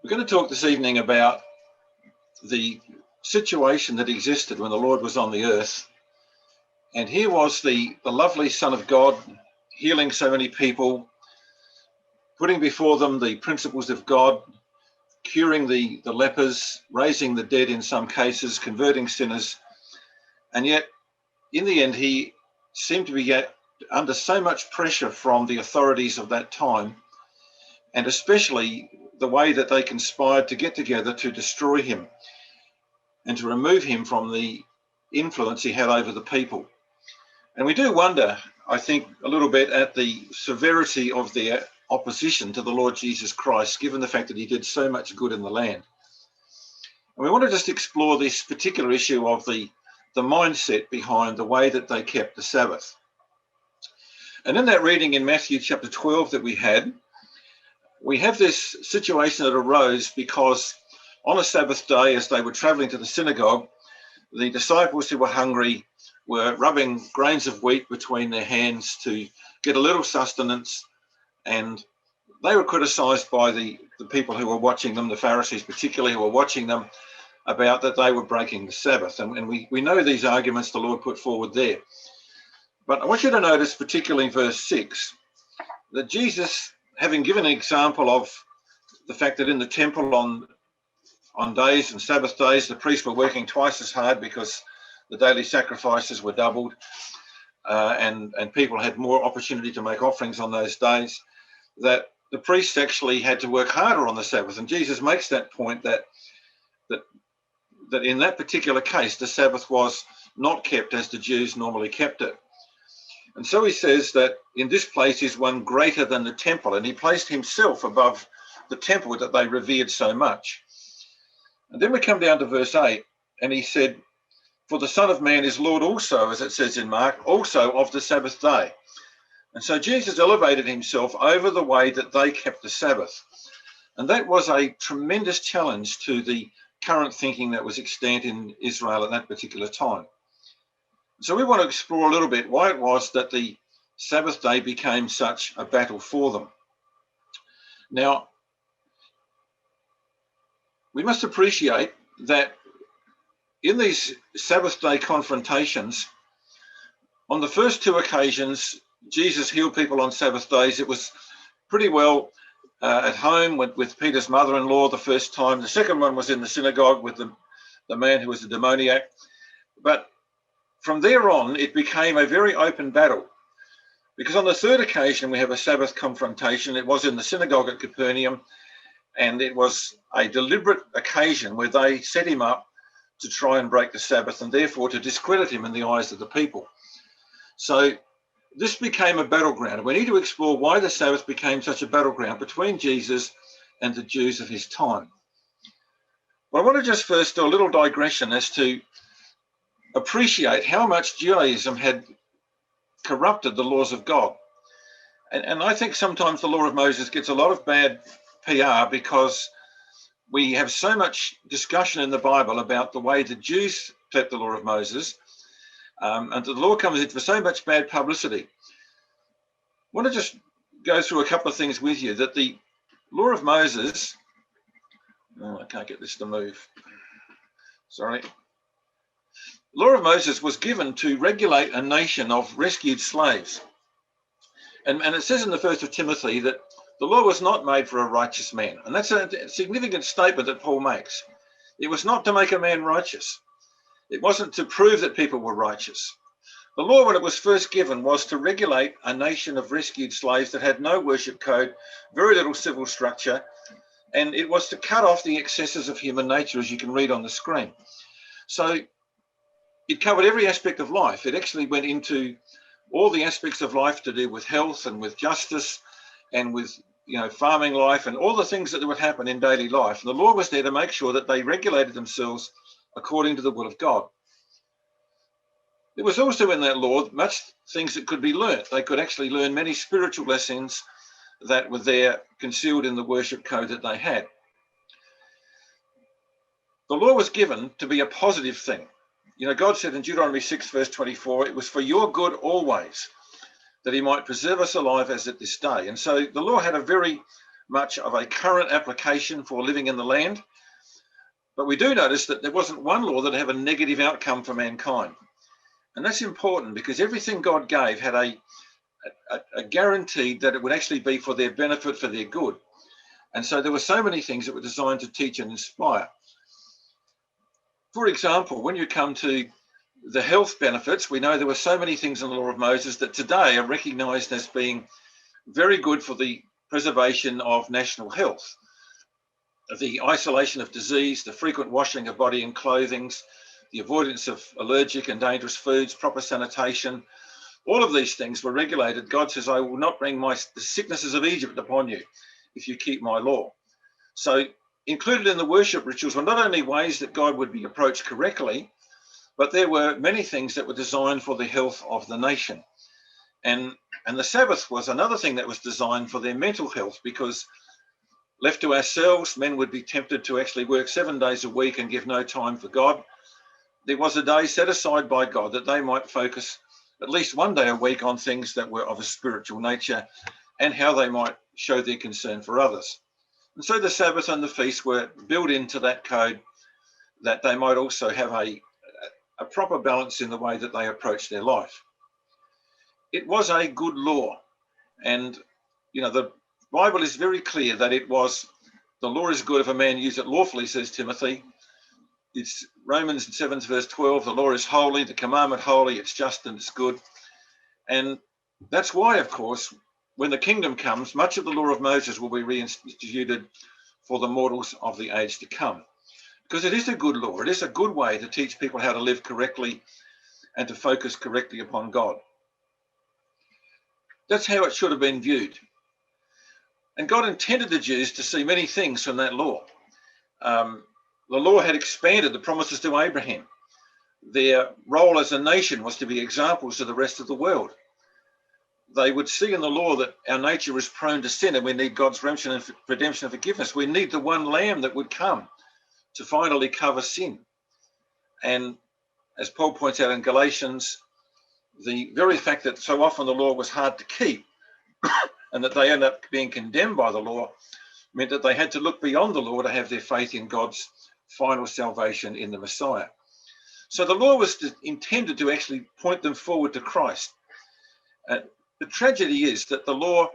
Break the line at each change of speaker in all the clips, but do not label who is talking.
We're going to talk this evening about the situation that existed when the Lord was on the earth. And here was the lovely Son of God healing so many people, putting before them the principles of God, curing the lepers, raising the dead in some cases, converting sinners. And yet, in the end, he seemed to be under so much pressure from the authorities of that time, and especially the way that they conspired to get together to destroy him and to remove him from the influence he had over the people. And we do wonder, I think, a little bit at the severity of their opposition to the Lord Jesus Christ, given the fact that he did so much good in the land. And we want to just explore this particular issue of the mindset behind the way that they kept the Sabbath. And in that reading in Matthew chapter 12 that we have this situation that arose because on a Sabbath day, as they were traveling to the synagogue, the disciples who were hungry were rubbing grains of wheat between their hands to get a little sustenance, and they were criticized by the people who were watching them, the Pharisees particularly, who were watching them, about that they were breaking the Sabbath. And we know these arguments the Lord put forward there. But I want you to notice, particularly in verse 6, that Jesus, having given an example of the fact that in the temple on days and Sabbath days, the priests were working twice as hard because the daily sacrifices were doubled, and people had more opportunity to make offerings on those days, that the priests actually had to work harder on the Sabbath. And Jesus makes that point that in that particular case, the Sabbath was not kept as the Jews normally kept it. And so he says that in this place is one greater than the temple, and he placed himself above the temple that they revered so much. And then we come down to verse 8, and he said, "For the Son of Man is Lord also," as it says in Mark, "also of the Sabbath day." And so Jesus elevated himself over the way that they kept the Sabbath. And that was a tremendous challenge to the current thinking that was extant in Israel at that particular time. So we want to explore a little bit why it was that the Sabbath day became such a battle for them. Now, we must appreciate that in these Sabbath day confrontations, on the first two occasions, Jesus healed people on Sabbath days. It was pretty well at home with Peter's mother-in-law the first time. The second one was in the synagogue with the man who was a demoniac. But from there on, it became a very open battle, because on the third occasion we have a Sabbath confrontation. It was in the synagogue at Capernaum, and it was a deliberate occasion where they set him up to try and break the Sabbath, and therefore to discredit him in the eyes of the people. So this became a battleground. We need to explore why the Sabbath became such a battleground between Jesus and the Jews of his time. But I want to just first do a little digression as to appreciate how much Judaism had corrupted the laws of God. And I think sometimes the law of Moses gets a lot of bad PR because we have so much discussion in the Bible about the way the Jews kept the law of Moses, and the law comes in for so much bad publicity. I want to just go through a couple of things with you. That the law of Moses, I can't get this to move, sorry. Law of Moses was given to regulate a nation of rescued slaves. And it says in the 1st of Timothy that the law was not made for a righteous man. And that's a significant statement that Paul makes. It was not to make a man righteous. It wasn't to prove that people were righteous. The law, when it was first given, was to regulate a nation of rescued slaves that had no worship code, very little civil structure, and it was to cut off the excesses of human nature, as you can read on the screen. So it covered every aspect of life. It actually went into all the aspects of life to do with health and with justice and with farming life and all the things that would happen in daily life. And the law was there to make sure that they regulated themselves according to the will of God. There was also in that law much things that could be learnt. They could actually learn many spiritual lessons that were there concealed in the worship code that they had. The law was given to be a positive thing. God said in Deuteronomy 6 verse 24, "It was for your good always, that he might preserve us alive as at this day." And so the law had a very much of a current application for living in the land. But we do notice that there wasn't one law that had a negative outcome for mankind. And that's important because everything God gave had a guarantee that it would actually be for their benefit, for their good. And so there were so many things that were designed to teach and inspire. For example, when you come to the health benefits, we know there were so many things in the law of Moses that today are recognized as being very good for the preservation of national health. The isolation of disease, the frequent washing of body and clothing, the avoidance of allergic and dangerous foods, proper sanitation, all of these things were regulated. God says, I will not bring the sicknesses of Egypt upon you if you keep my law. So included in the worship rituals were not only ways that God would be approached correctly, but there were many things that were designed for the health of the nation. And the Sabbath was another thing that was designed for their mental health, because left to ourselves, men would be tempted to actually work 7 days a week and give no time for God. There was a day set aside by God that they might focus at least one day a week on things that were of a spiritual nature and how they might show their concern for others. And so the Sabbath and the feast were built into that code, that they might also have a proper balance in the way that they approach their life. It was a good law. And, you know, the Bible is very clear that it was, the law is good if a man use it lawfully, says Timothy. It's Romans 7 verse 12, the law is holy, the commandment holy, it's just and it's good. And that's why, of course, when the kingdom comes, much of the law of Moses will be reinstituted for the mortals of the age to come. Because it is a good law. It is a good way to teach people how to live correctly and to focus correctly upon God. That's how it should have been viewed. And God intended the Jews to see many things from that law. The law had expanded the promises to Abraham. Their role as a nation was to be examples to the rest of the world. They would see in the law that our nature is prone to sin and we need God's redemption and forgiveness. We need the one lamb that would come to finally cover sin. And as Paul points out in Galatians, the very fact that so often the law was hard to keep and that they ended up being condemned by the law meant that they had to look beyond the law to have their faith in God's final salvation in the Messiah. So the law was intended to actually point them forward to Christ. The tragedy is that the law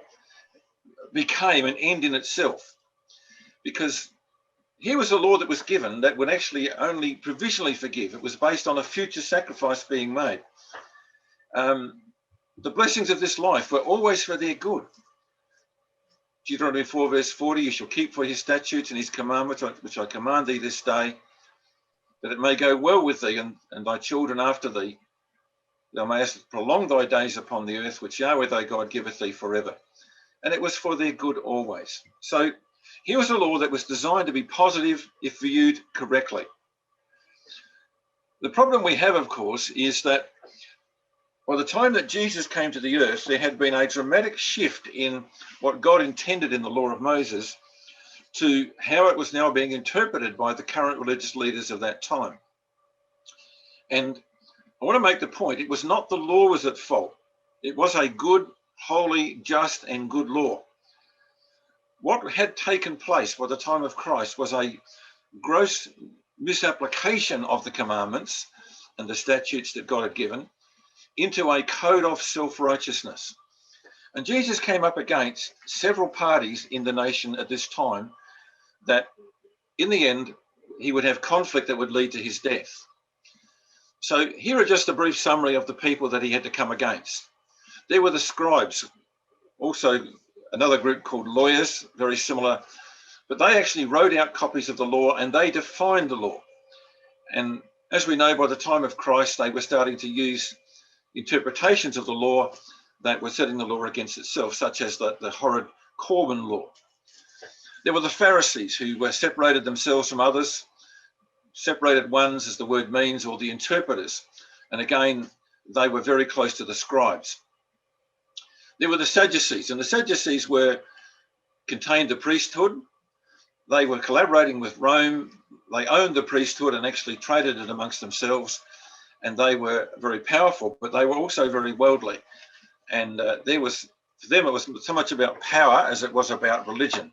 became an end in itself, because here was a law that was given that would actually only provisionally forgive. It was based on a future sacrifice being made. The blessings of this life were always for their good. Deuteronomy 4 verse 40, you shall keep for his statutes and his commandments, which I command thee this day, that it may go well with thee and thy children after thee. Thou mayest prolong thy days upon the earth, which Yahweh thy God giveth thee forever. And it was for their good always. So here was a law that was designed to be positive if viewed correctly. The problem we have, of course, is that by the time that Jesus came to the earth, there had been a dramatic shift in what God intended in the law of Moses to how it was now being interpreted by the current religious leaders of that time. And I want to make the point, it was not the law was at fault. It was a good, holy, just and good law. What had taken place by the time of Christ was a gross misapplication of the commandments and the statutes that God had given into a code of self-righteousness. And Jesus came up against several parties in the nation at this time that in the end, he would have conflict that would lead to his death. So here are just a brief summary of the people that he had to come against. There were the scribes, also another group called lawyers, very similar, but they actually wrote out copies of the law and they defined the law. And as we know, by the time of Christ, they were starting to use interpretations of the law that were setting the law against itself, such as the horrid Corban law. There were the Pharisees, who were separated themselves from others, separated ones as the word means, or the interpreters. And again, they were very close to the scribes. There were the Sadducees, and the Sadducees contained the priesthood. They were collaborating with Rome. They owned the priesthood and actually traded it amongst themselves. And they were very powerful, but they were also very worldly. And for them, it was so much about power as it was about religion.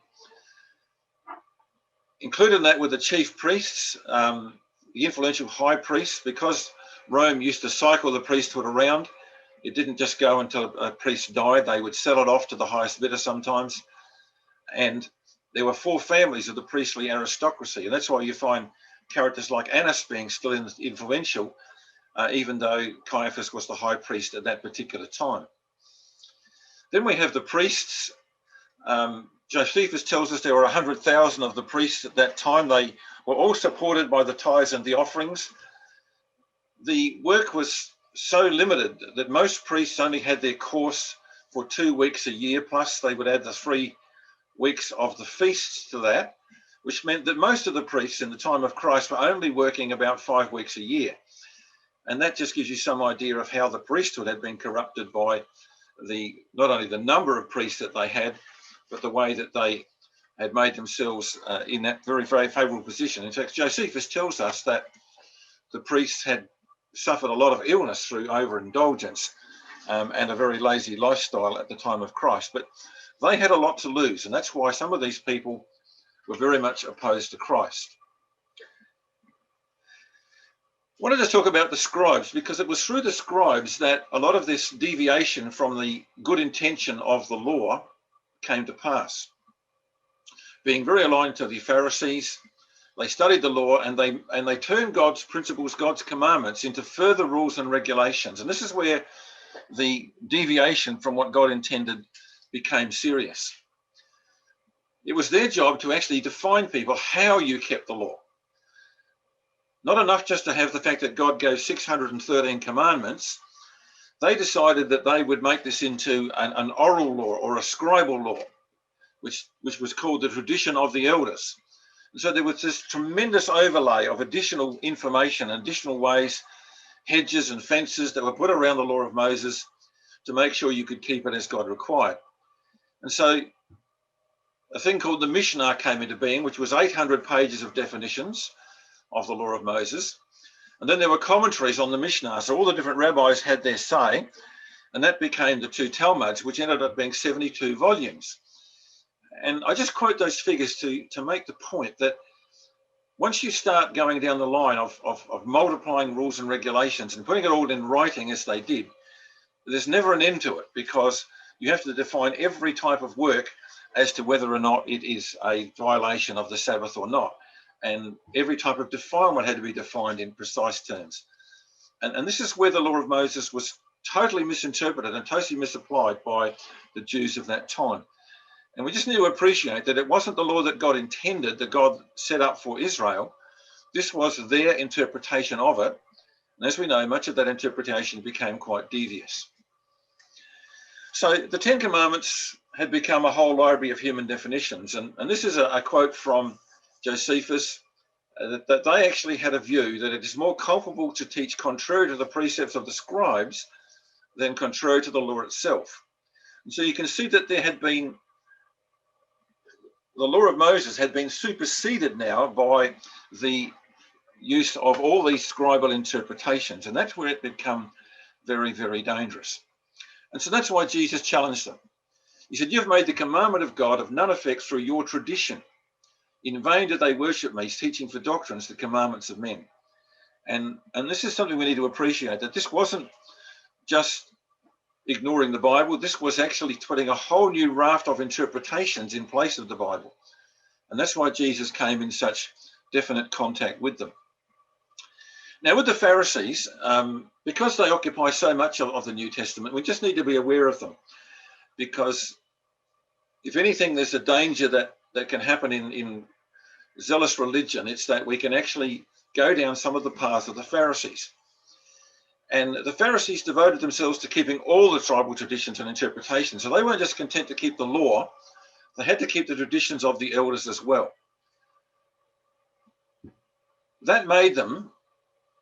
Included in that were the chief priests, the influential high priests, because Rome used to cycle the priesthood around. It didn't just go until a priest died. They would sell it off to the highest bidder sometimes. And there were 4 families of the priestly aristocracy. And that's why you find characters like Annas being still influential, even though Caiaphas was the high priest at that particular time. Then we have the priests. Josephus tells us there were 100,000 of the priests at that time. They were all supported by the tithes and the offerings. The work was so limited that most priests only had their course for 2 weeks a year, plus they would add the 3 weeks of the feasts to that, which meant that most of the priests in the time of Christ were only working about 5 weeks a year. And that just gives you some idea of how the priesthood had been corrupted by not only the number of priests that they had, but the way that they had made themselves in that very, very favourable position. In fact, Josephus tells us that the priests had suffered a lot of illness through overindulgence and a very lazy lifestyle at the time of Christ. But they had a lot to lose, and that's why some of these people were very much opposed to Christ. I wanted to talk about the scribes, because it was through the scribes that a lot of this deviation from the good intention of the law came to pass. Being very aligned to the Pharisees, they studied the law and they turned God's principles, God's commandments, into further rules and regulations. And this is where the deviation from what God intended became serious. It was their job to actually define people how you kept the law. Not enough just to have the fact that God gave 613 commandments. They decided that they would make this into an oral law or a scribal law, which was called the tradition of the elders. And so there was this tremendous overlay of additional information, additional ways, hedges and fences that were put around the law of Moses to make sure you could keep it as God required. And so a thing called the Mishnah came into being, which was 800 pages of definitions of the law of Moses. And then there were commentaries on the Mishnah. So all the different rabbis had their say, and that became the 2 Talmuds, which ended up being 72 volumes. And I just quote those figures to make the point that once you start going down the line of multiplying rules and regulations and putting it all in writing as they did, there's never an end to it, because you have to define every type of work as to whether or not it is a violation of the Sabbath or not. And every type of defilement had to be defined in precise terms. And this is where the law of Moses was totally misinterpreted and totally misapplied by the Jews of that time. And we just need to appreciate that it wasn't the law that God intended, that God set up for Israel. This was their interpretation of it. And as we know, much of that interpretation became quite devious. So the 10 Commandments had become a whole library of human definitions. And this is a quote from Josephus, that they actually had a view that it is more culpable to teach contrary to the precepts of the scribes than contrary to the law itself. And so you can see that there had been, the law of Moses had been superseded now by the use of all these scribal interpretations. And that's where it became very, very dangerous. And so that's why Jesus challenged them. He said, "You've made the commandment of God of none effect through your tradition. In vain do they worship me, teaching for doctrines the commandments of men." And this is something we need to appreciate, that this wasn't just ignoring the Bible. This was actually putting a whole new raft of interpretations in place of the Bible. And that's why Jesus came in such definite contact with them. Now, with the Pharisees, because they occupy so much of the New Testament, we just need to be aware of them. Because if anything, there's a danger that can happen in zealous religion. It's that we can actually go down some of the paths of the Pharisees. And the Pharisees devoted themselves to keeping all the tribal traditions and interpretations. So they weren't just content to keep the law, they had to keep the traditions of the elders as well. That made them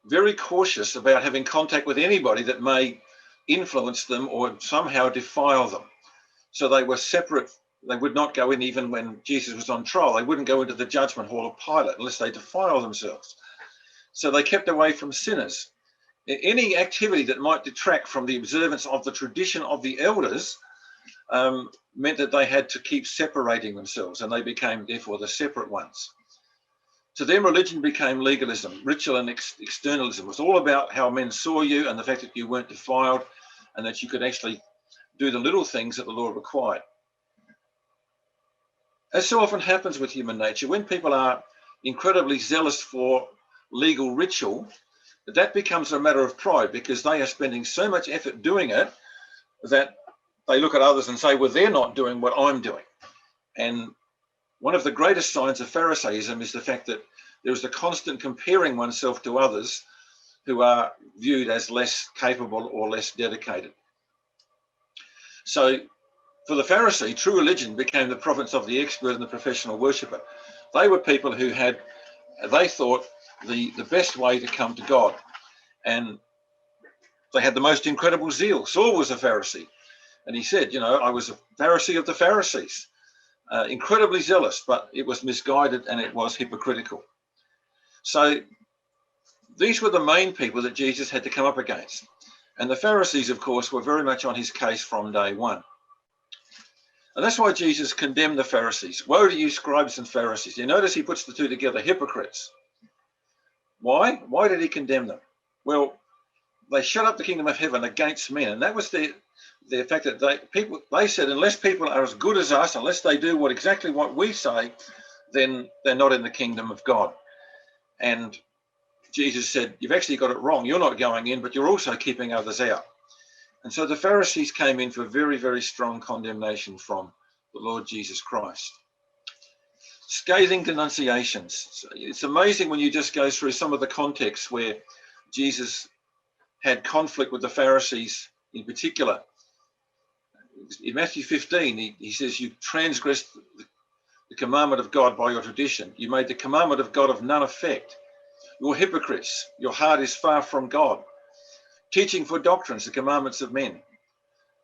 very cautious about having contact with anybody that may influence them or somehow defile them. So they were separate. They would not go in even when Jesus was on trial. They wouldn't go into the judgment hall of Pilate unless they defile themselves. So they kept away from sinners. Any activity that might detract from the observance of the tradition of the elders meant that they had to keep separating themselves, and they became therefore the separate ones. To them, religion became legalism, ritual and externalism. It was all about how men saw you and the fact that you weren't defiled and that you could actually do the little things that the law required. As so often happens with human nature, when people are incredibly zealous for legal ritual, that becomes a matter of pride because they are spending so much effort doing it that they look at others and say, well, they're not doing what I'm doing. And one of the greatest signs of Pharisaism is the fact that there is the constant comparing oneself to others who are viewed as less capable or less dedicated. So for the Pharisee, true religion became the province of the expert and the professional worshipper. They were people who had, they thought, the best way to come to God. And they had the most incredible zeal. Saul was a Pharisee. And he said, you know, I was a Pharisee of the Pharisees. Incredibly zealous, but it was misguided and it was hypocritical. So these were the main people that Jesus had to come up against. And the Pharisees, of course, were very much on his case from day one. And that's why Jesus condemned the Pharisees. Woe to you, scribes and Pharisees. You notice he puts the two together, hypocrites. Why? Why did he condemn them? Well, they shut up the kingdom of heaven against men. And that was the fact that they said, unless people are as good as us, unless they do exactly what we say, then they're not in the kingdom of God. And Jesus said, you've actually got it wrong. You're not going in, but you're also keeping others out. And so the Pharisees came in for very, very strong condemnation from the Lord Jesus Christ. Scathing denunciations. So it's amazing when you just go through some of the contexts where Jesus had conflict with the Pharisees in particular. In Matthew 15, he says, you transgressed the commandment of God by your tradition. You made the commandment of God of none effect. You're hypocrites. Your heart is far from God. Teaching for doctrines, the commandments of men.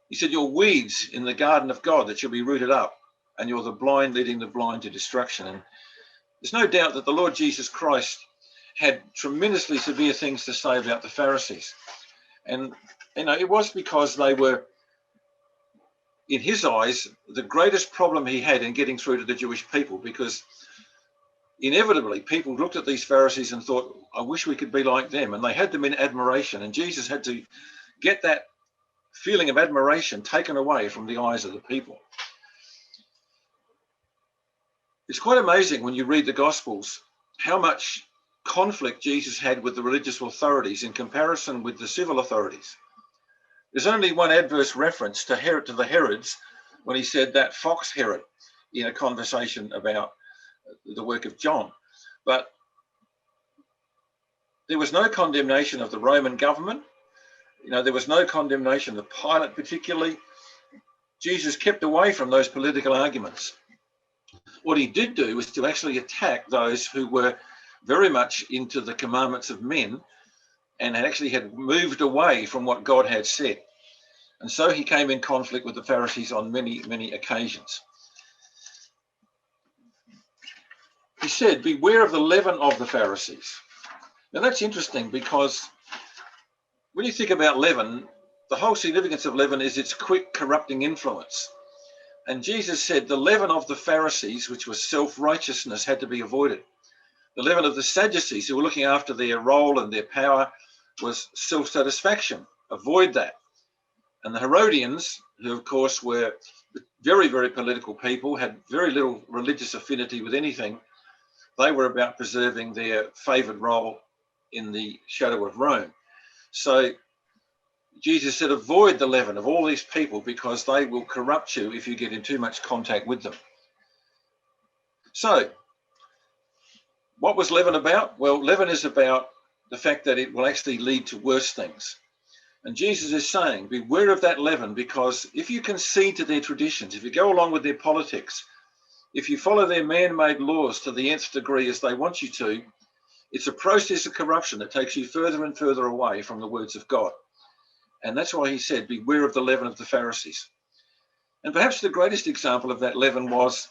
He said, you're weeds in the garden of God that shall be rooted up, and you're the blind leading the blind to destruction. And there's no doubt that the Lord Jesus Christ had tremendously severe things to say about the Pharisees. And, you know, it was because they were, in his eyes, the greatest problem he had in getting through to the Jewish people, because inevitably people looked at these Pharisees and thought, I wish we could be like them. And they had them in admiration. And Jesus had to get that feeling of admiration taken away from the eyes of the people. It's quite amazing when you read the Gospels how much conflict Jesus had with the religious authorities in comparison with the civil authorities. There's only one adverse reference to the Herods when he said that fox Herod in a conversation about the work of John. But there was no condemnation of the Roman government. You know, there was no condemnation of Pilate particularly. Jesus kept away from those political arguments. What he did do was to actually attack those who were very much into the commandments of men and had moved away from what God had said. And so he came in conflict with the Pharisees on many, many occasions. He said, beware of the leaven of the Pharisees. Now that's interesting because when you think about leaven, the whole significance of leaven is its quick corrupting influence. And Jesus said the leaven of the Pharisees, which was self-righteousness, had to be avoided. The leaven of the Sadducees, who were looking after their role and their power, was self-satisfaction. Avoid that. And the Herodians, who of course were very, very political people, had very little religious affinity with anything, they were about preserving their favoured role in the shadow of Rome. So Jesus said, avoid the leaven of all these people because they will corrupt you if you get in too much contact with them. So what was leaven about? Well, leaven is about the fact that it will actually lead to worse things. And Jesus is saying, beware of that leaven, because if you concede to their traditions, if you go along with their politics, if you follow their man-made laws to the nth degree as they want you to, it's a process of corruption that takes you further and further away from the words of God. And that's why he said, beware of the leaven of the Pharisees. And perhaps the greatest example of that leaven was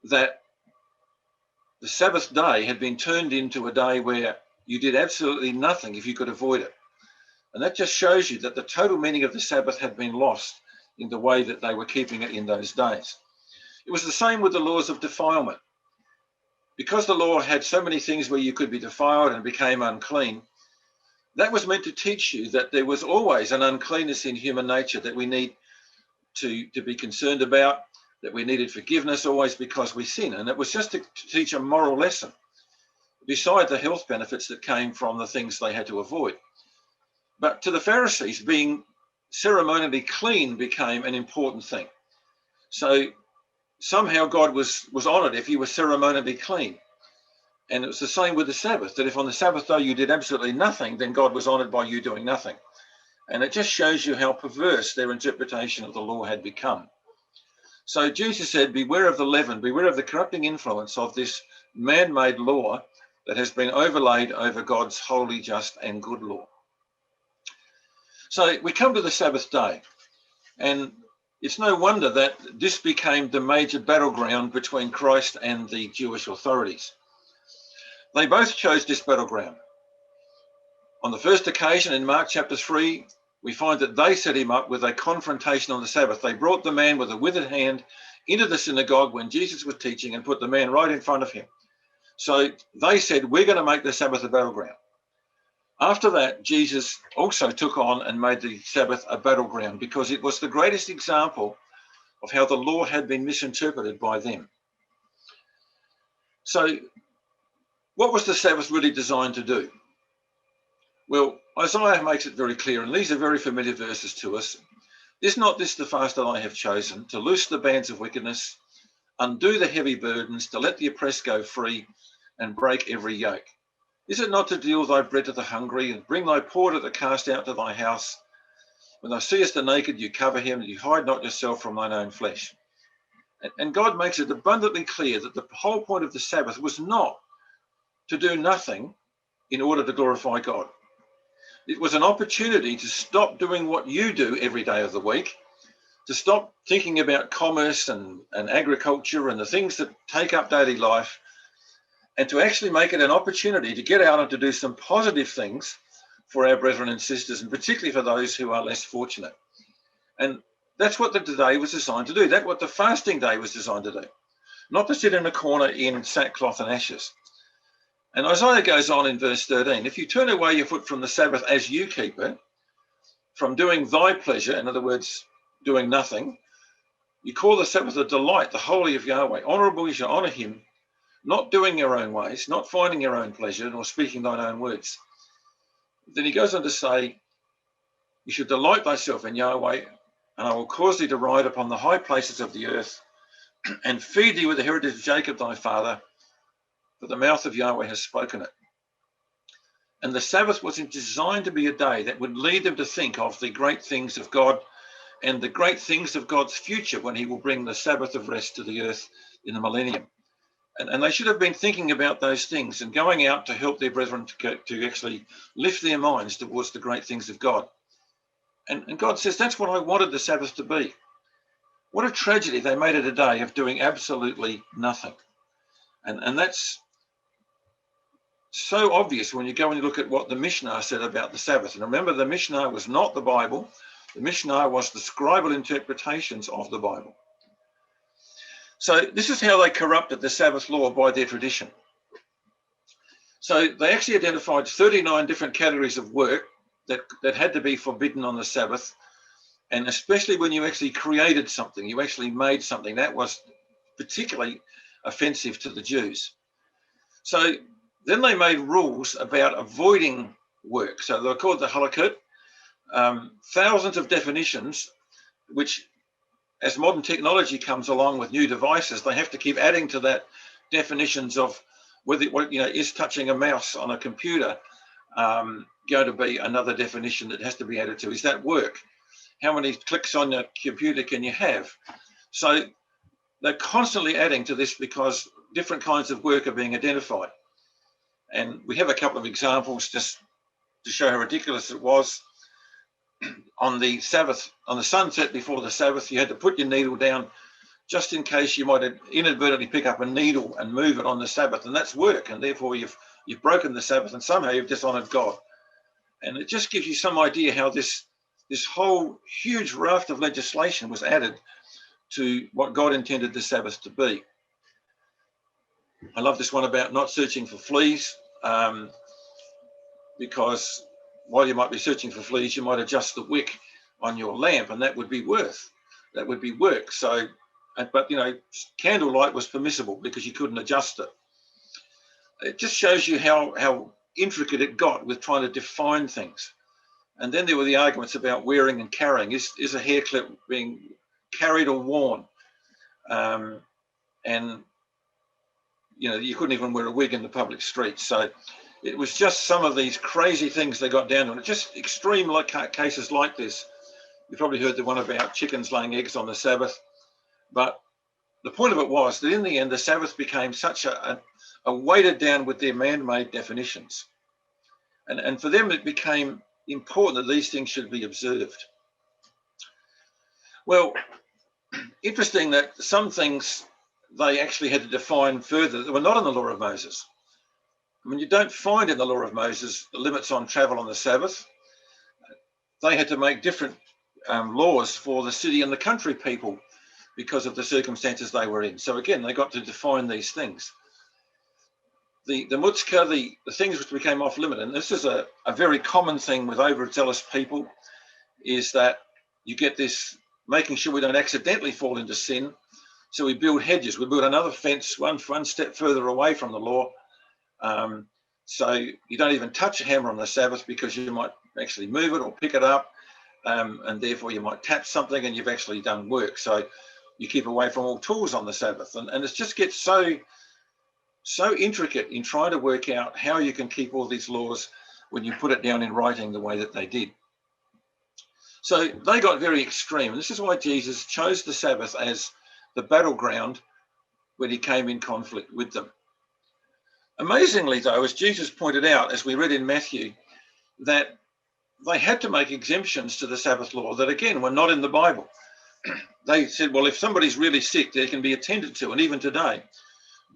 that the Sabbath day had been turned into a day where you did absolutely nothing if you could avoid it. And that just shows you that the total meaning of the Sabbath had been lost in the way that they were keeping it in those days. It was the same with the laws of defilement. because the law had so many things where you could be defiled and became unclean, that was meant to teach you that there was always an uncleanness in human nature that we need to be concerned about, that we needed forgiveness always because we sin. And it was just to teach a moral lesson, beside the health benefits that came from the things they had to avoid. But to the Pharisees, being ceremonially clean became an important thing. So somehow God was honoured if you were ceremonially clean. And it was the same with the Sabbath, that if on the Sabbath day you did absolutely nothing, then God was honoured by you doing nothing. And it just shows you how perverse their interpretation of the law had become. So Jesus said, beware of the leaven, beware of the corrupting influence of this man-made law that has been overlaid over God's holy, just and good law. So we come to the Sabbath day, and it's no wonder that this became the major battleground between Christ and the Jewish authorities. They both chose this battleground. On the first occasion in Mark chapter 3, we find that they set him up with a confrontation on the Sabbath. They brought the man with a withered hand into the synagogue when Jesus was teaching and put the man right in front of him. So they said, we're going to make the Sabbath a battleground. After that, Jesus also took on and made the Sabbath a battleground because it was the greatest example of how the law had been misinterpreted by them. So what was the Sabbath really designed to do? Well, Isaiah makes it very clear, and these are very familiar verses to us. Is not this the fast that I have chosen, to loose the bands of wickedness, undo the heavy burdens, to let the oppressed go free, and break every yoke? Is it not to deal thy bread to the hungry, and bring thy poor to the cast out to thy house? When thou seest the naked, you cover him, and you hide not yourself from thine own flesh. And God makes it abundantly clear that the whole point of the Sabbath was not to do nothing in order to glorify God. It was an opportunity to stop doing what you do every day of the week, to stop thinking about commerce and agriculture and the things that take up daily life, and to actually make it an opportunity to get out and to do some positive things for our brethren and sisters, and particularly for those who are less fortunate. And that's what the day was designed to do. That's what the fasting day was designed to do, not to sit in a corner in sackcloth and ashes. And Isaiah goes on in verse 13, if you turn away your foot from the Sabbath as you keep it, from doing thy pleasure, in other words, doing nothing, you call the Sabbath a delight, the holy of Yahweh. Honourable you shall honour him, not doing your own ways, not finding your own pleasure, nor speaking thine own words. Then he goes on to say, you should delight thyself in Yahweh, and I will cause thee to ride upon the high places of the earth, and feed thee with the heritage of Jacob thy father, for the mouth of Yahweh has spoken it. And the Sabbath was designed to be a day that would lead them to think of the great things of God and the great things of God's future when he will bring the Sabbath of rest to the earth in the millennium. And they should have been thinking about those things and going out to help their brethren to actually lift their minds towards the great things of God. And God says, that's what I wanted the Sabbath to be. What a tragedy they made it a day of doing absolutely nothing. And that's so obvious when you go and you look at what the Mishnah said about the Sabbath. And remember, the Mishnah was not the Bible. The Mishnah was the scribal interpretations of the Bible. So this is how they corrupted the Sabbath law by their tradition. So they actually identified 39 different categories of work that had to be forbidden on the Sabbath. And especially when you actually created something, you actually made something, that was particularly offensive to the Jews. So then they made rules about avoiding work. So they were called the halakot, thousands of definitions, which as modern technology comes along with new devices, they have to keep adding to that definitions of whether, is touching a mouse on a computer going to be another definition that has to be added to? Is that work? How many clicks on your computer can you have? So they're constantly adding to this because different kinds of work are being identified. And we have a couple of examples just to show how ridiculous it was. On the Sabbath, on the sunset before the Sabbath, you had to put your needle down just in case you might inadvertently pick up a needle and move it on the Sabbath, and that's work, and therefore you've broken the Sabbath and somehow you've dishonored God. And it just gives you some idea how this whole huge raft of legislation was added to what God intended the Sabbath to be. I love this one about not searching for fleas, because while you might be searching for fleas, you might adjust the wick on your lamp, and that would be work. So, but candlelight was permissible because you couldn't adjust it. It just shows you how intricate it got with trying to define things. And then there were the arguments about wearing and carrying. Is a hair clip being carried or worn? And you couldn't even wear a wig in the public streets. So it was just some of these crazy things they got down to. And just extreme cases like this. You probably heard the one about chickens laying eggs on the Sabbath. But the point of it was that in the end, the Sabbath became such a weighted down with their man-made definitions. And for them, it became important that these things should be observed. Well, interesting that some things they actually had to define further that were not in the law of Moses. I mean, you don't find in the law of Moses the limits on travel on the Sabbath. They had to make different laws for the city and the country people because of the circumstances they were in. So again, they got to define these things. The mutzka, the things which became off limit, and this is a very common thing with overzealous people, is that you get this making sure we don't accidentally fall into sin. So we build hedges, we build another fence one step further away from the law. So you don't even touch a hammer on the Sabbath because you might actually move it or pick it up, and therefore you might tap something and you've actually done work. So you keep away from all tools on the Sabbath. And it just gets so intricate in trying to work out how you can keep all these laws when you put it down in writing the way that they did. So they got very extreme. And this is why Jesus chose the Sabbath as the battleground when he came in conflict with them. Amazingly, though, as Jesus pointed out, as we read in Matthew, that they had to make exemptions to the Sabbath law that, again, were not in the Bible. They said, well, if somebody's really sick, they can be attended to. And even today,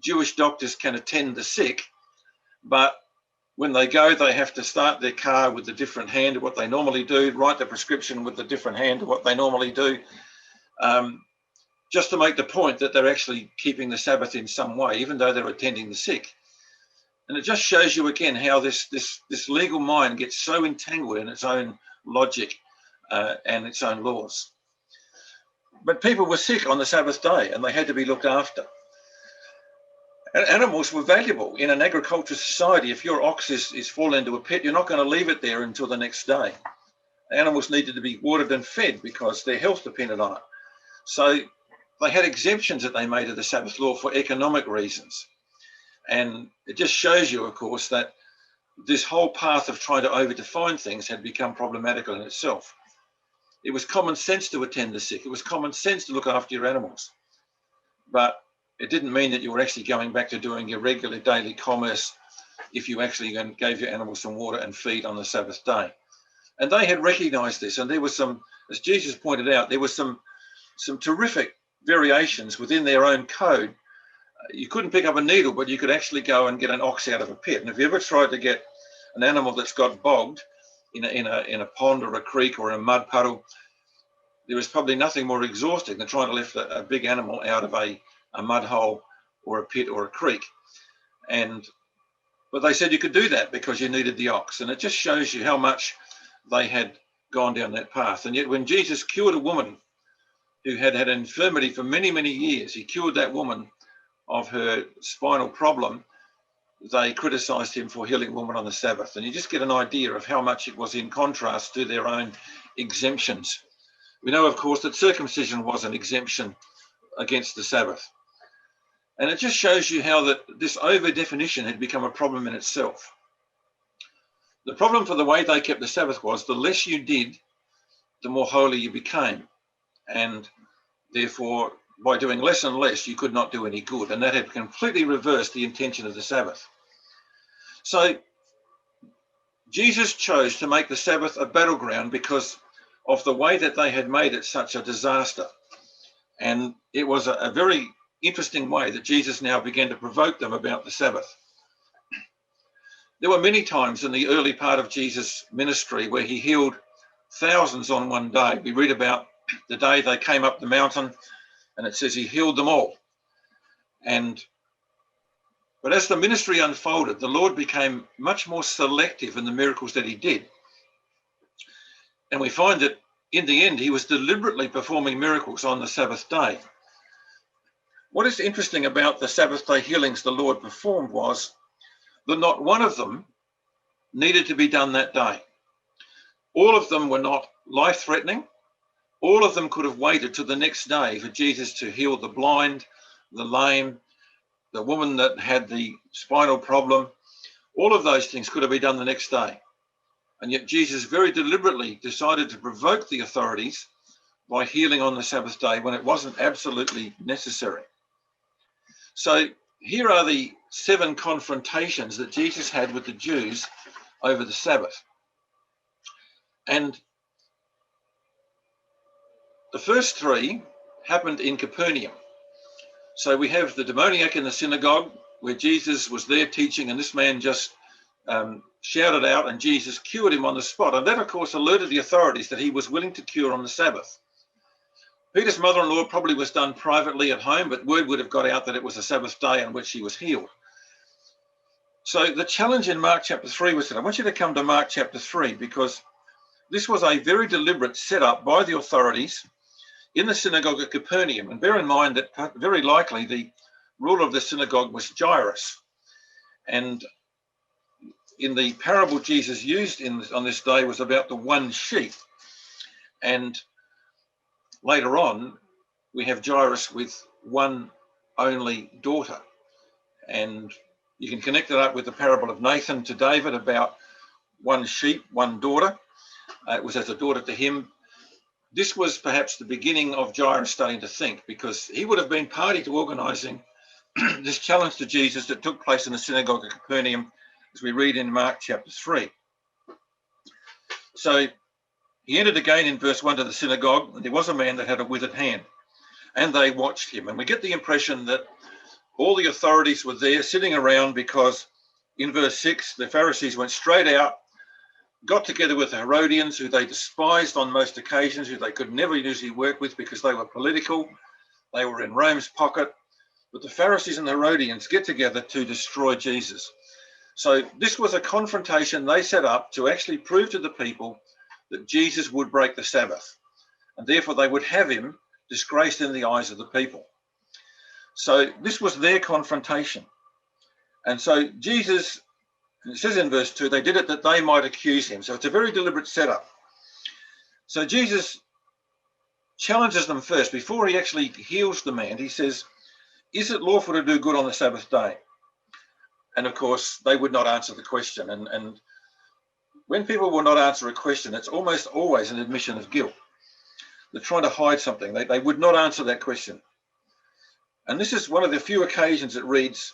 Jewish doctors can attend the sick, but when they go, they have to start their car with a different hand to what they normally do, write the prescription with a different hand to what they normally do, just to make the point that they're actually keeping the Sabbath in some way, even though they're attending the sick. And it just shows you again how this legal mind gets so entangled in its own logic and its own laws. But people were sick on the Sabbath day and they had to be looked after. And animals were valuable in an agricultural society. If your ox is fallen into a pit, you're not going to leave it there until the next day. Animals needed to be watered and fed because their health depended on it. So they had exemptions that they made of the Sabbath law for economic reasons. And it just shows you, of course, that this whole path of trying to over-define things had become problematical in itself. It was common sense to attend the sick. It was common sense to look after your animals. But it didn't mean that you were actually going back to doing your regular daily commerce if you actually gave your animals some water and feed on the Sabbath day. And they had recognized this. And there was some, as Jesus pointed out, there was some terrific variations within their own code. You couldn't pick up a needle, but you could actually go and get an ox out of a pit. And if you ever tried to get an animal that's got bogged in a pond or a creek or a mud puddle, there is probably nothing more exhausting than trying to lift a big animal out of a mud hole or a pit or a creek. But they said you could do that because you needed the ox. And it just shows you how much they had gone down that path. And yet when Jesus cured a woman who had had an infirmity for many, many years, he cured that woman of her spinal problem, they criticized him for healing a woman on the Sabbath. And you just get an idea of how much it was in contrast to their own exemptions. We know, of course, that circumcision was an exemption against the Sabbath. And it just shows you how that this over-definition had become a problem in itself. The problem for the way they kept the Sabbath was the less you did, the more holy you became. And therefore, by doing less and less, you could not do any good. And that had completely reversed the intention of the Sabbath. So Jesus chose to make the Sabbath a battleground because of the way that they had made it such a disaster. And it was a very interesting way that Jesus now began to provoke them about the Sabbath. There were many times in the early part of Jesus' ministry where he healed thousands on one day. We read about the day they came up the mountain, and it says he healed them all. And But as the ministry unfolded, the Lord became much more selective in the miracles that he did. And we find that in the end, he was deliberately performing miracles on the Sabbath day. What is interesting about the Sabbath day healings the Lord performed was that not one of them needed to be done that day. All of them were not life-threatening. All of them could have waited till the next day for Jesus to heal the blind, the lame, the woman that had the spinal problem. All of those things could have been done the next day. And yet Jesus very deliberately decided to provoke the authorities by healing on the Sabbath day when it wasn't absolutely necessary. So here are the 7 confrontations that Jesus had with the Jews over the Sabbath. And the first 3 happened in Capernaum. So we have the demoniac in the synagogue where Jesus was there teaching, and this man just shouted out, and Jesus cured him on the spot. And that, of course, alerted the authorities that he was willing to cure on the Sabbath. Peter's mother-in-law probably was done privately at home, but word would have got out that it was a Sabbath day on which he was healed. So the challenge in Mark chapter 3 was that I want you to come to Mark chapter 3, because this was a very deliberate setup by the authorities in the synagogue at Capernaum. And bear in mind that very likely the ruler of the synagogue was Jairus. And in the parable Jesus used on this day was about the one sheep. And later on, we have Jairus with one only daughter. And you can connect it up with the parable of Nathan to David about one sheep, one daughter. It was as a daughter to him. This was perhaps the beginning of Jairus starting to think, because he would have been party to organising this challenge to Jesus that took place in the synagogue of Capernaum, as we read in Mark chapter 3. So he entered again in verse 1 to the synagogue, and there was a man that had a withered hand, and they watched him. And we get the impression that all the authorities were there sitting around, because in verse 6, the Pharisees went straight out, got together with the Herodians, who they despised on most occasions, who they could never usually work with because they were political. They were in Rome's pocket. But the Pharisees and the Herodians get together to destroy Jesus. So this was a confrontation they set up to actually prove to the people that Jesus would break the Sabbath, and therefore they would have him disgraced in the eyes of the people. So this was their confrontation. And so Jesus, it says in verse 2, they did it that they might accuse him. So it's a very deliberate setup. So Jesus challenges them first. Before he actually heals the man, he says, is it lawful to do good on the Sabbath day? And of course, they would not answer the question. And when people will not answer a question, it's almost always an admission of guilt. They're trying to hide something. They would not answer that question. And this is one of the few occasions it reads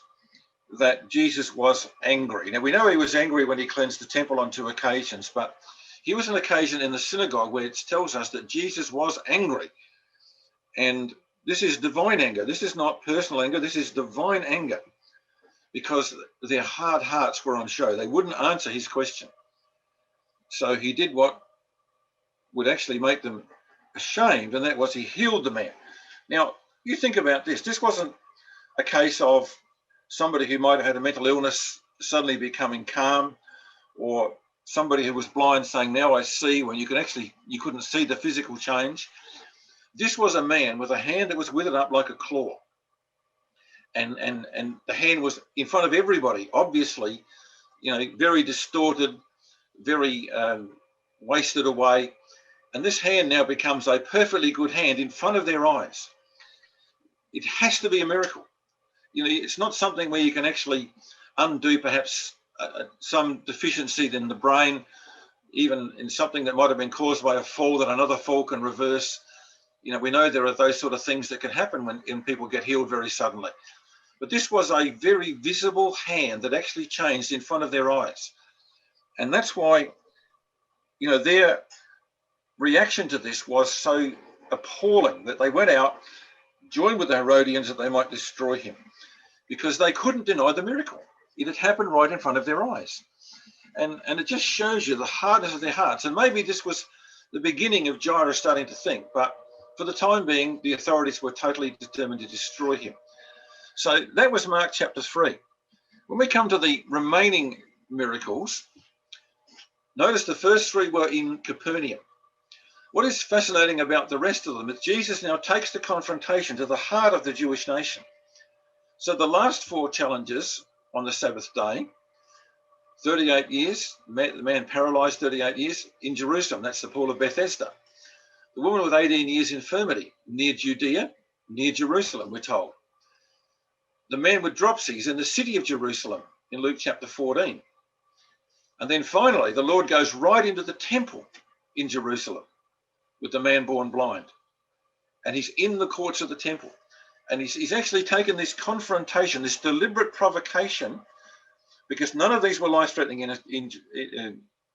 that Jesus was angry. Now, we know he was angry when he cleansed the temple on 2 occasions, but here was an occasion in the synagogue where it tells us that Jesus was angry. And this is divine anger. This is not personal anger. This is divine anger, because their hard hearts were on show. They wouldn't answer his question. So he did what would actually make them ashamed, and that was he healed the man. Now, you think about this. This wasn't a case of somebody who might have had a mental illness suddenly becoming calm, or somebody who was blind saying, now I see, when you couldn't see the physical change. This was a man with a hand that was withered up like a claw. And the hand was in front of everybody, obviously, very distorted, very wasted away. And this hand now becomes a perfectly good hand in front of their eyes. It has to be a miracle. It's not something where you can actually undo perhaps some deficiency in the brain, even in something that might have been caused by a fall that another fall can reverse. We know there are those sort of things that can happen when people get healed very suddenly. But this was a very visible hand that actually changed in front of their eyes. And that's why, their reaction to this was so appalling that they went out, joined with the Herodians that they might destroy him, because they couldn't deny the miracle. It had happened right in front of their eyes. And it just shows you the hardness of their hearts. And maybe this was the beginning of Jairus starting to think, but for the time being, the authorities were totally determined to destroy him. So that was Mark chapter 3. When we come to the remaining miracles, notice the first three were in Capernaum. What is fascinating about the rest of them is Jesus now takes the confrontation to the heart of the Jewish nation. So the last four challenges on the Sabbath day, 38 years, the man paralyzed 38 years in Jerusalem, that's the pool of Bethesda. The woman with 18 years infirmity, near Judea, near Jerusalem, we're told. The man with dropsies in the city of Jerusalem, in Luke chapter 14. And then finally, the Lord goes right into the temple in Jerusalem with the man born blind. And he's in the courts of the temple. And he's actually taken this confrontation, this deliberate provocation, because none of these were life-threatening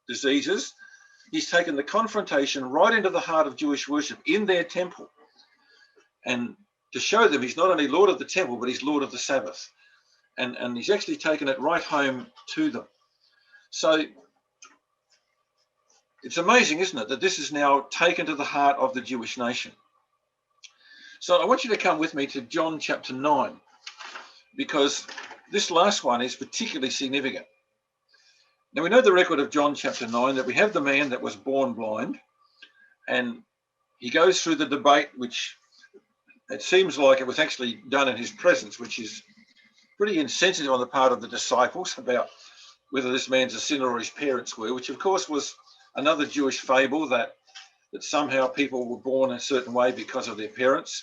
diseases. He's taken the confrontation right into the heart of Jewish worship in their temple. And to show them he's not only Lord of the temple, but he's Lord of the Sabbath. And he's actually taken it right home to them. So it's amazing, isn't it, that this is now taken to the heart of the Jewish nation. So I want you to come with me to John chapter 9, because this last one is particularly significant. Now we know the record of John chapter 9, that we have the man that was born blind, and he goes through the debate, which it seems like it was actually done in his presence, which is pretty insensitive on the part of the disciples about whether this man's a sinner or his parents were, which of course was another Jewish fable that somehow people were born a certain way because of their parents.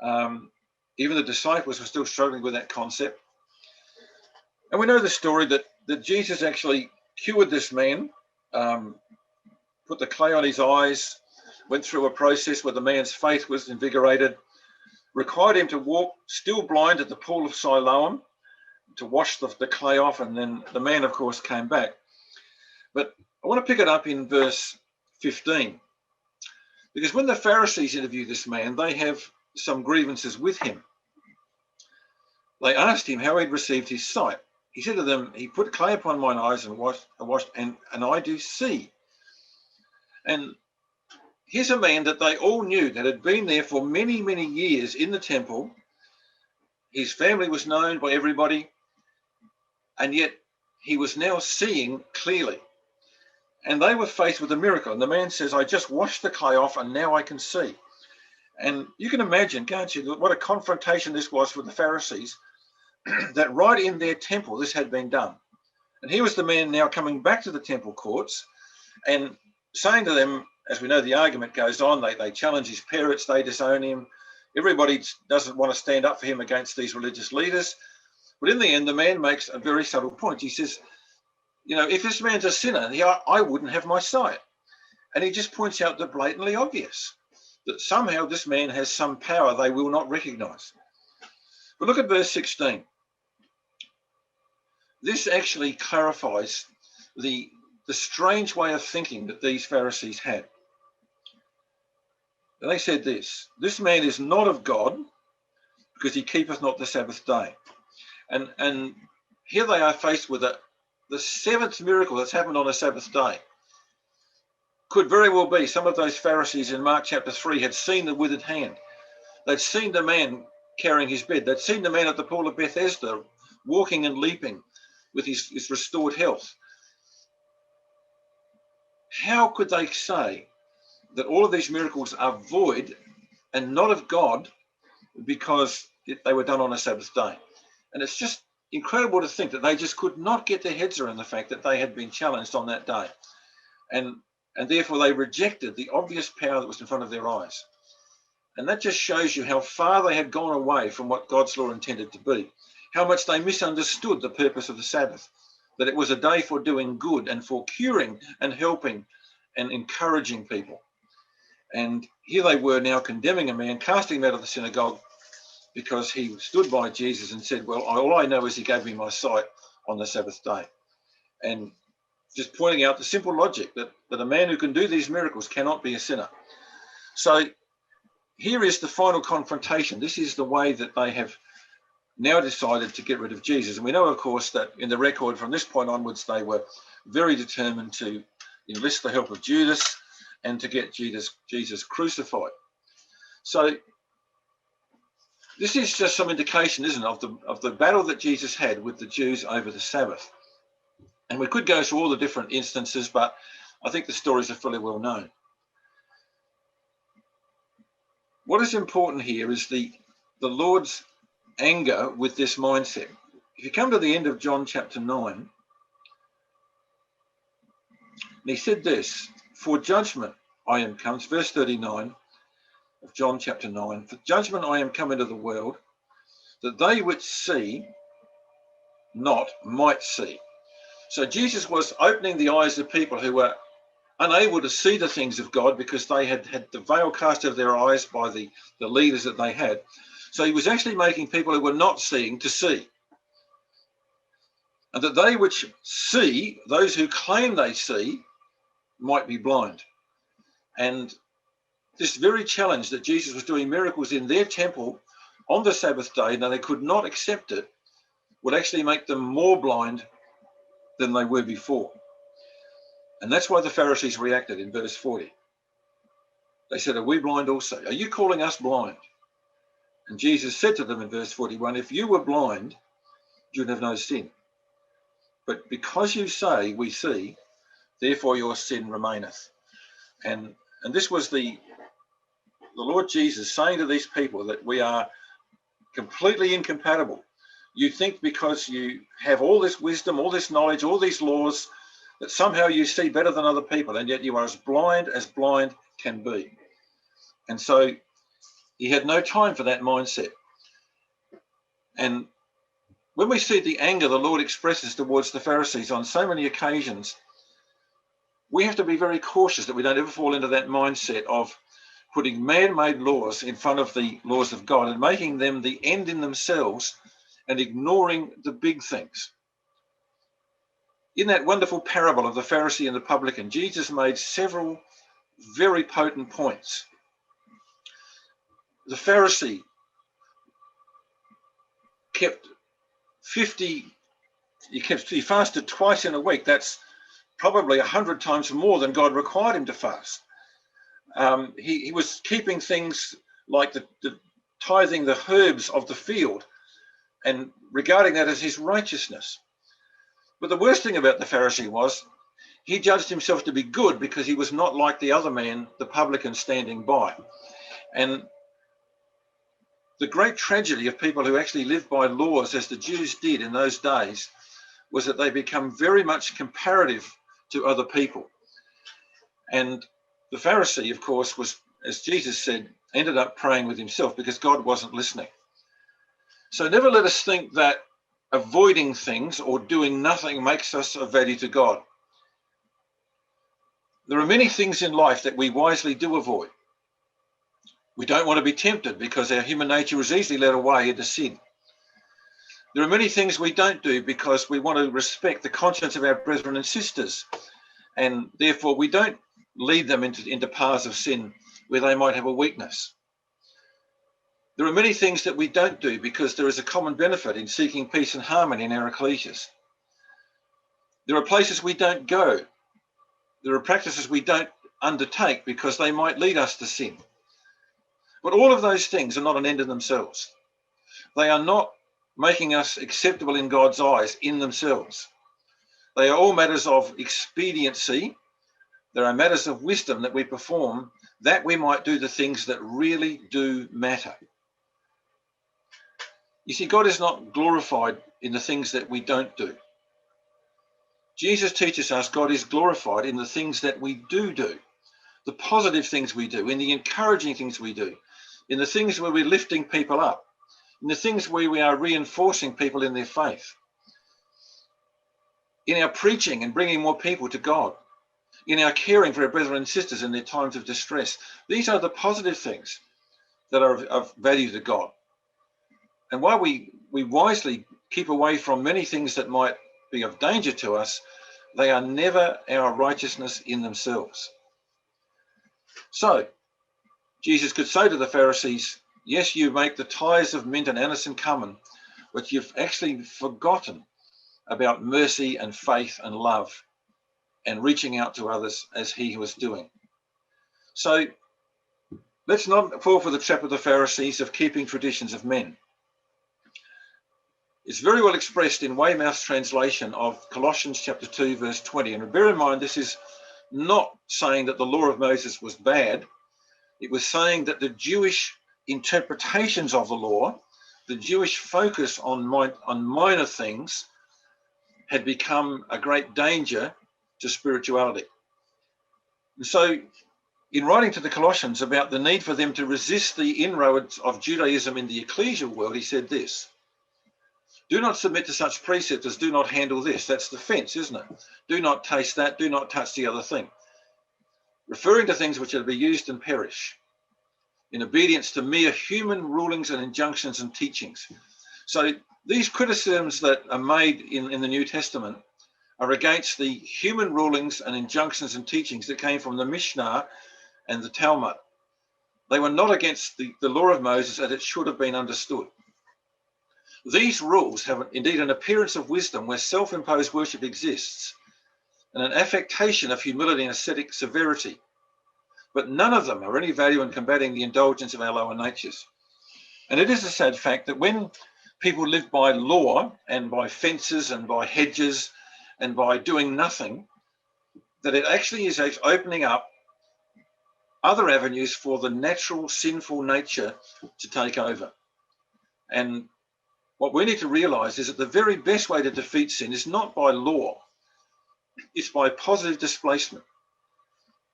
Even the disciples were still struggling with that concept. And we know the story that Jesus actually cured this man, put the clay on his eyes, went through a process where the man's faith was invigorated, required him to walk still blind at the pool of Siloam to wash the clay off, and then the man, of course, came back. But I want to pick it up in verse 15, because when the Pharisees interview this man, they have some grievances with him. They asked him how he'd received his sight. He said to them, he put clay upon mine eyes and washed, and I do see. And here's a man that they all knew that had been there for many, many years in the temple. His family was known by everybody, and yet he was now seeing clearly. And they were faced with a miracle. And the man says, I just washed the clay off and now I can see. And you can imagine, can't you, what a confrontation this was for the Pharisees, that right in their temple this had been done. And here was the man now coming back to the temple courts and saying to them, as we know the argument goes on, they challenge his parents, they disown him. Everybody doesn't want to stand up for him against these religious leaders. But in the end, the man makes a very subtle point. He says, you know, if this man's a sinner, I wouldn't have my sight. And he just points out the blatantly obvious, that somehow this man has some power they will not recognize. But look at verse 16. This actually clarifies the strange way of thinking that these Pharisees had. And they said this man is not of God, because he keepeth not the Sabbath day. And here they are faced with the seventh miracle that's happened on a Sabbath day. Could very well be some of those Pharisees in Mark chapter 3 had seen the withered hand. They'd seen the man carrying his bed. They'd seen the man at the pool of Bethesda walking and leaping with his restored health. How could they say that all of these miracles are void and not of God because they were done on a Sabbath day? And it's just incredible to think that they just could not get their heads around the fact that they had been challenged on that day. And therefore they rejected the obvious power that was in front of their eyes. And that just shows you how far they had gone away from what God's law intended to be, how much they misunderstood the purpose of the Sabbath, that it was a day for doing good and for curing and helping and encouraging people. And here they were now condemning a man, casting him out of the synagogue because he stood by Jesus and said, well, all I know is he gave me my sight on the Sabbath day. And just pointing out the simple logic that a man who can do these miracles cannot be a sinner. So here is the final confrontation. This is the way that they have now decided to get rid of Jesus. And we know, of course, that in the record from this point onwards, they were very determined to enlist the help of Judas and to get Jesus crucified. So This is just some indication, isn't it, of the battle that Jesus had with the Jews over the Sabbath. And we could go through all the different instances, but I think the stories are fairly well known. What is important here is the Lord's anger with this mindset. If you come to the end of John chapter 9, and he said this, for judgment I am come, it's verse 39 of John chapter 9, for judgment I am come into the world, that they which see not might see. So Jesus was opening the eyes of people who were unable to see the things of God because they had the veil cast over their eyes by the leaders that they had. So he was actually making people who were not seeing to see. And that they which see, those who claim they see, might be blind. And this very challenge that Jesus was doing miracles in their temple on the Sabbath day, now they could not accept it, would actually make them more blind than they were before. And that's why the Pharisees reacted in verse 40. They said, are we blind also? Are you calling us blind? And Jesus said to them in verse 41, if you were blind, you'd have no sin. But because you say, we see, therefore your sin remaineth. And this was the Lord Jesus saying to these people that we are completely incompatible. You think because you have all this wisdom, all this knowledge, all these laws, that somehow you see better than other people, and yet you are as blind can be. And so he had no time for that mindset. And when we see the anger the Lord expresses towards the Pharisees on so many occasions, we have to be very cautious that we don't ever fall into that mindset of putting man-made laws in front of the laws of God and making them the end in themselves and ignoring the big things. In that wonderful parable of the Pharisee and the publican, Jesus made several very potent points. The Pharisee he fasted twice in a week. That's probably 100 times more than God required him to fast. He was keeping things like the tithing the herbs of the field and regarding that as his righteousness. But the worst thing about the Pharisee was he judged himself to be good because he was not like the other man, the publican, standing by. And the great tragedy of people who actually live by laws, as the Jews did in those days, was that they become very much comparative to other people. And the Pharisee, of course, was, as Jesus said, ended up praying with himself because God wasn't listening. So never let us think that avoiding things or doing nothing makes us of value to God. There are many things in life that we wisely do avoid. We don't want to be tempted because our human nature is easily led away into sin. There are many things we don't do because we want to respect the conscience of our brethren and sisters, and therefore we don't lead them into paths of sin where they might have a weakness. There are many things that we don't do because there is a common benefit in seeking peace and harmony in our ecclesias. There are places we don't go. There are practices we don't undertake because they might lead us to sin. But all of those things are not an end in themselves. They are not making us acceptable in God's eyes in themselves. They are all matters of expediency. There are matters of wisdom that we perform that we might do the things that really do matter. You see, God is not glorified in the things that we don't do. Jesus teaches us God is glorified in the things that we do, the positive things we do, in the encouraging things we do, in the things where we're lifting people up, in the things where we are reinforcing people in their faith, in our preaching and bringing more people to God, in our caring for our brethren and sisters in their times of distress. These are the positive things that are of value to God. And while we wisely keep away from many things that might be of danger to us, they are never our righteousness in themselves. So Jesus could say to the Pharisees, yes, you make the tithes of mint and anise and cumin, but you've actually forgotten about mercy and faith and love and reaching out to others as he was doing. So Let's not fall for the trap of the Pharisees of keeping traditions of men. It's very well expressed in Weymouth's translation of Colossians chapter 2, verse 20. And bear in mind, this is not saying that the law of Moses was bad. It was saying that the Jewish interpretations of the law, the Jewish focus on minor things, had become a great danger to spirituality. And so, in writing to the Colossians about the need for them to resist the inroads of Judaism in the ecclesial world, he said this: do not submit to such precepts as do not handle this. That's the fence, isn't it? Do not taste that, do not touch the other thing. Referring to things which are to be used and perish, in obedience to mere human rulings and injunctions and teachings. So these criticisms that are made in the New Testament are against the human rulings and injunctions and teachings that came from the Mishnah and the Talmud. They were not against the law of Moses as it should have been understood. These rules have indeed an appearance of wisdom where self-imposed worship exists, and an affectation of humility and ascetic severity. But none of them are any value in combating the indulgence of our lower natures. And it is a sad fact that when people live by law and by fences and by hedges and by doing nothing, that it actually is opening up other avenues for the natural sinful nature to take over. And what we need to realize is that the very best way to defeat sin is not by law, it's by positive displacement.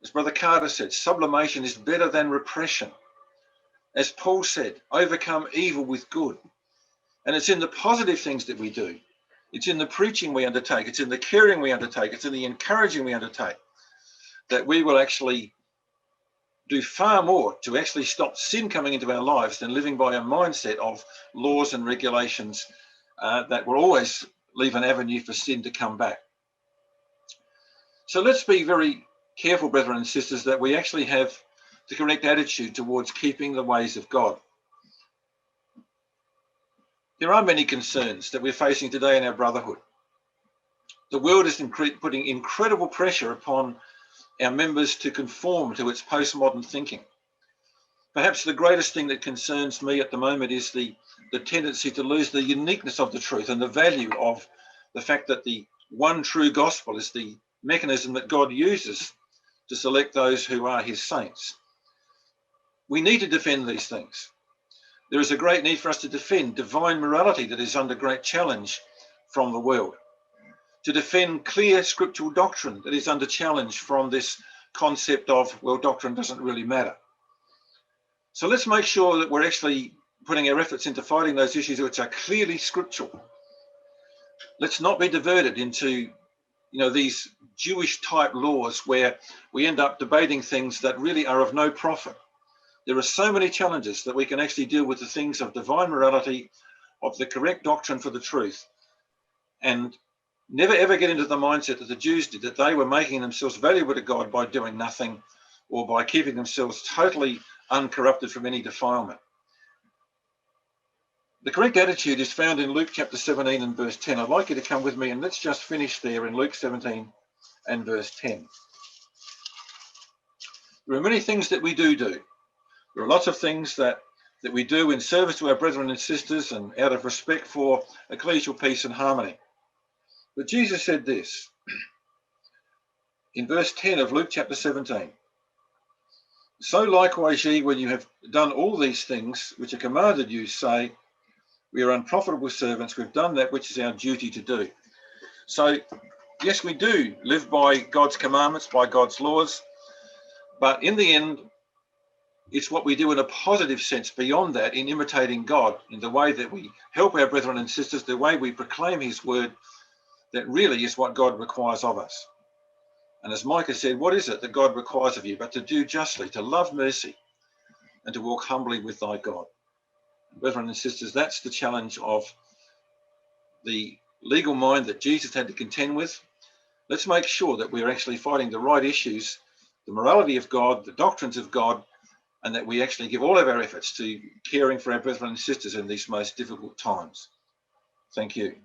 As Brother Carter said, sublimation is better than repression. As Paul said, overcome evil with good. And it's in the positive things that we do. It's in the preaching we undertake. It's in the caring we undertake. It's in the encouraging we undertake that we will actually do far more to actually stop sin coming into our lives than living by a mindset of laws and regulations that will always leave an avenue for sin to come back. So let's be very careful, brethren and sisters, that we actually have the correct attitude towards keeping the ways of God. There are many concerns that we're facing today in our brotherhood. The world is putting incredible pressure upon our members to conform to its postmodern thinking. Perhaps the greatest thing that concerns me at the moment is the tendency to lose the uniqueness of the truth and the value of the fact that the one true gospel is the mechanism that God uses to select those who are his saints. We need to defend these things. There is a great need for us to defend divine morality that is under great challenge from the world, to defend clear scriptural doctrine that is under challenge from this concept of, well, doctrine doesn't really matter. So let's make sure that we're actually putting our efforts into fighting those issues which are clearly scriptural. Let's not be diverted into, these Jewish type laws where we end up debating things that really are of no profit. There are so many challenges that we can actually deal with the things of divine morality, of the correct doctrine for the truth, and never ever get into the mindset that the Jews did, that they were making themselves valuable to God by doing nothing or by keeping themselves totally uncorrupted from any defilement. The correct attitude is found in Luke chapter 17 and verse 10. I'd like you to come with me and let's just finish there in Luke 17 and verse 10. There are many things that we do. There are lots of things that we do in service to our brethren and sisters and out of respect for ecclesial peace and harmony. But Jesus said this in verse 10 of Luke chapter 17. So likewise ye, when you have done all these things which are commanded you, say, we are unprofitable servants, we've done that which is our duty to do. So yes, we do live by God's commandments, by God's laws, but in the end, it's what we do in a positive sense beyond that, in imitating God, in the way that we help our brethren and sisters, the way we proclaim his word, that really is what God requires of us. And as Micah said, what is it that God requires of you but to do justly, to love mercy, and to walk humbly with thy God? Brethren and sisters, that's the challenge of the legal mind that Jesus had to contend with. Let's make sure that we're actually fighting the right issues, the morality of God, the doctrines of God, and that we actually give all of our efforts to caring for our brethren and sisters in these most difficult times. Thank you.